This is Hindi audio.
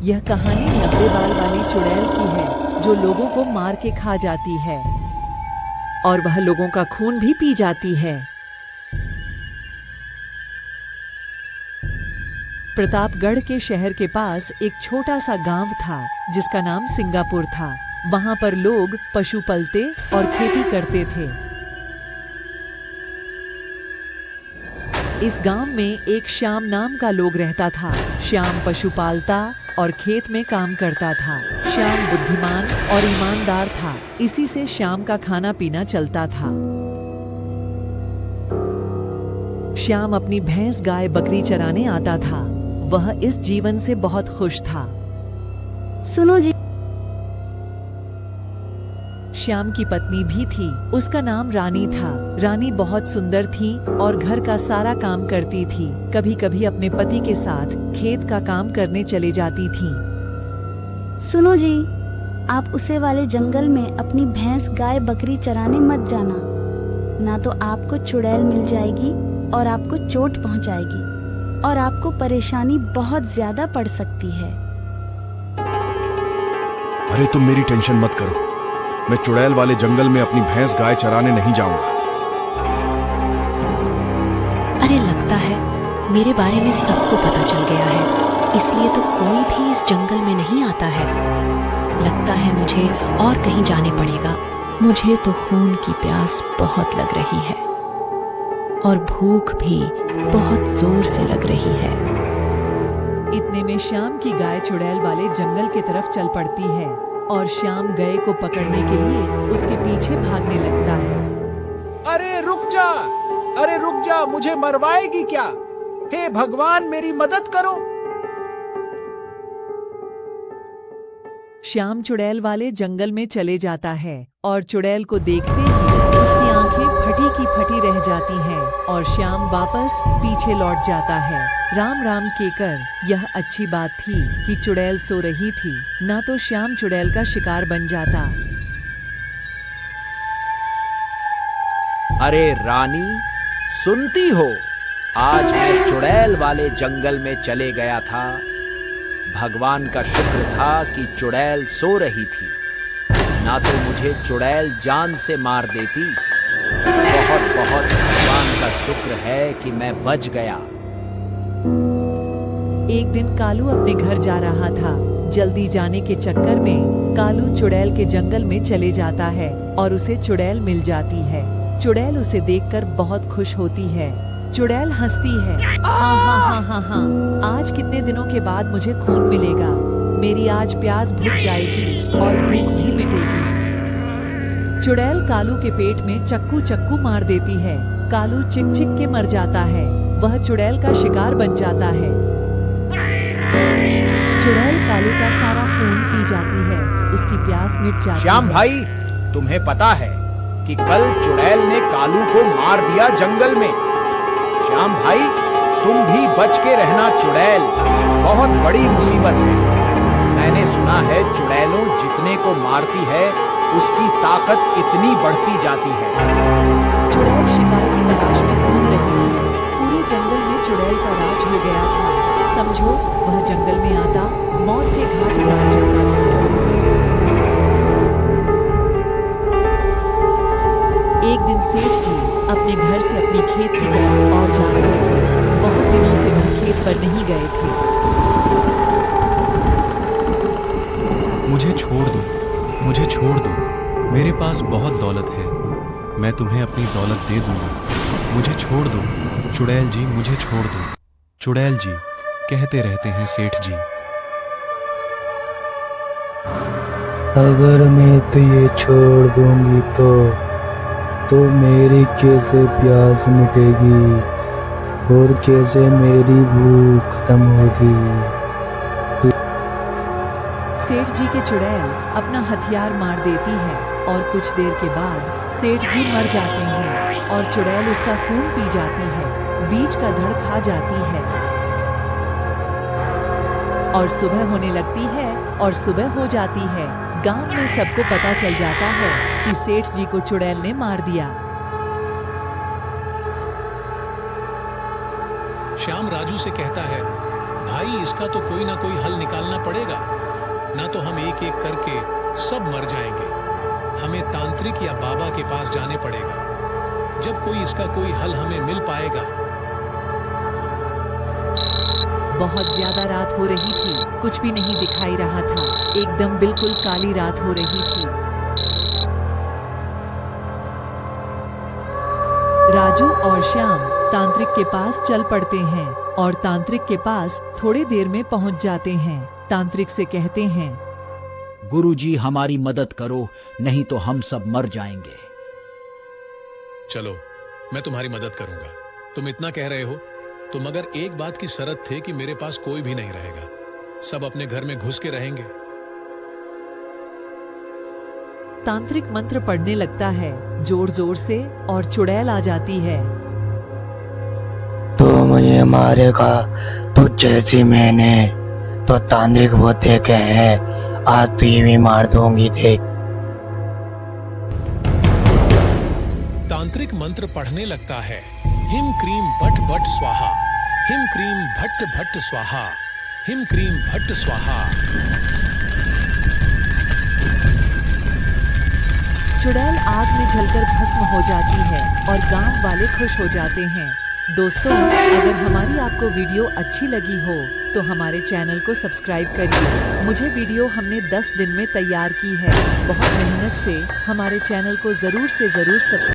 यह कहानी 90 बाल वाली चुड़ैल की है जो लोगों को मार के खा जाती है और वह लोगों का खून भी पी जाती है। प्रतापगढ़ के शहर के पास एक छोटा सा गांव था जिसका नाम सिंगापुर था। वहां पर लोग पशु पलते और खेती करते थे। इस गांव में एक श्याम नाम का लोग रहता था। श्याम पशु पालता और खेत में काम करता था। श्याम बुद्धिमान और ईमानदार था, इसी से श्याम का खाना पीना चलता था। श्याम अपनी भैंस गाय बकरी चराने आता था। वह इस जीवन से बहुत खुश था। सुनो जी, श्याम की पत्नी भी थी, उसका नाम रानी था। रानी बहुत सुंदर थी और घर का सारा काम करती थी। कभी कभी अपने पति के साथ खेत का काम करने चले जाती थी। सुनो जी, आप उसे वाले जंगल में अपनी भैंस गाय बकरी चराने मत जाना, ना तो आपको चुड़ैल मिल जाएगी और आपको चोट पहुंचाएगी और आपको परेशानी बहुत ज्यादा पड़ सकती है। अरे तुम मेरी टेंशन मत करो, मैं चुड़ैल वाले जंगल में अपनी भैंस गाय चराने नहीं जाऊंगा। अरे लगता है मेरे बारे में सबको पता चल गया है, इसलिए तो कोई भी इस जंगल में नहीं आता है। लगता है मुझे और कहीं जाने पड़ेगा। मुझे तो खून की प्यास बहुत लग रही है और भूख भी बहुत जोर से लग रही है। इतने में श्याम की गाय चुड़ैल वाले जंगल की तरफ चल पड़ती है और श्याम गाय को पकड़ने के लिए उसके पीछे भागने लगता है। अरे रुक जा, अरे रुक जा, मुझे मरवाएगी क्या? हे भगवान, मेरी मदद करो। श्याम चुड़ैल वाले जंगल में चले जाता है और चुड़ैल को देखते ही उसकी आंखें फटी की फटी रह जाती हैं और श्याम वापस पीछे लौट जाता है। राम राम केकर, यह अच्छी बात थी कि चुड़ैल सो रही थी, ना तो श्याम चुड़ैल का शिकार बन जाता। अरे रानी, सुनती हो, आज मैं चुड़ैल वाले जंगल में चले गया था। भगवान का शुक्र था कि चुड़ैल सो रही थी, ना तो मुझे चुड़ैल जान से मार देती। बहुत बहुत भगवान का शुक्र है कि मैं बच गया। एक दिन कालू अपने घर जा रहा था। जल्दी जाने के चक्कर में कालू चुड़ैल के जंगल में चले जाता है और उसे चुड़ैल मिल जाती है। चुड़ैल उसे देखकर बहुत खुश होती है। चुड़ैल हंसती है, हाँ हाँ हाँ हाँ हाँ, आज कितने दिनों के बाद मुझे खून मिलेगा। मेरी आज प्यास बुझ जाएगी और भूख भी मिटेगी। चुड़ैल कालू के पेट में चक्कू मार देती है। कालू चिक चिक के मर जाता है। वह चुड़ैल का शिकार बन जाता है। चुड़ैल कालू का सारा खून पी जाती है, उसकी प्यास मिट जाती है। श्याम भाई, तुम्हें पता है कि कल चुड़ैल ने कालू को मार दिया जंगल में। श्याम भाई, तुम भी बच के रहना। चुड़ैल बहुत बड़ी मुसीबत है। मैंने सुना है चुड़ैलों जितने को मारती है उसकी ताकत इतनी बढ़ती जाती है। चुड़ैल शिकार की तलाश में घूम रही थी। पूरे जंगल में चुड़ैल का राज हो गया था। समझो, वह जंगल में आता मौत के घाट उतार जाता था। एक दिन सेठ जी अपने घर से अपने खेत की तरफ और जा रहे थे। बहुत दिनों से वह खेत पर नहीं गए थे। मुझे छोड़ दो, मुझे छोड़ दो, मेरे पास बहुत दौलत है, मैं तुम्हें अपनी दौलत दे दूंगा। मुझे छोड़ दो चुड़ैल जी, मुझे छोड़ दो। चुड़ैल जी कहते रहते हैं सेठ जी। अगर मैं तुझे छोड़ दूंगी तो मेरी कैसे प्यास मिटेगी और कैसे मेरी भूख खत्म होगी। सेठ जी के चुड़ैल अपना हथियार मार देती है और कुछ देर के बाद सेठ जी मर जाते हैं और चुड़ैल उसका खून पी जाती है, बीच का धड़ खा जाती है और सुबह होने लगती है और सुबह हो जाती है। गांव में सबको पता चल जाता है कि सेठ जी को चुड़ैल ने मार दिया। श्याम राजू से कहता है, भाई इसका तो कोई ना कोई हल निकालना पड़ेगा, ना तो हम एक एक करके सब मर जाएंगे। हमें तांत्रिक या बाबा के पास जाने पड़ेगा, जब कोई इसका कोई हल हमें मिल पाएगा। बहुत ज्यादा रात हो रही थी, कुछ भी नहीं दिखाई रहा था, एकदम बिल्कुल काली रात हो रही थी। राजू और श्याम तांत्रिक के पास चल पड़ते हैं और तांत्रिक के पास थोड़ी देर में पहुंच जाते हैं। तांत्रिक से कहते हैं, गुरुजी हमारी मदद करो, नहीं तो हम सब मर जाएंगे। चलो मैं तुम्हारी मदद करूंगा। तुम इतना कह रहे हो तो मगर एक बात की शर्त थे कि मेरे पास कोई भी नहीं रहेगा, सब अपने घर में घुस के रहेंगे। तांत्रिक मंत्र पढ़ने लगता है जोर जोर से और चुड़ैल आ जाती है। तू मुझे मारेगा, तू जैसी मैंने तो तांत्रिक होते के है, आज तुझे भी मार दूंगी देख। तांत्रिक मंत्र पढ़ने लगता है, हिम क्रीम भट भट स्वाहा, हिम क्रीम भट्ट भट्ट स्वाहा, हिम क्रीम भट्ट स्वाहा। चुड़ैल आग में जलकर भस्म हो जाती है और गांव वाले खुश हो जाते हैं। दोस्तों, अगर हमारी आपको वीडियो अच्छी लगी हो तो हमारे चैनल को सब्सक्राइब करिए। मुझे वीडियो हमने 10 दिन में तैयार की है, बहुत मेहनत से। हमारे चैनल को जरूर से जरूर सब्सक्राइब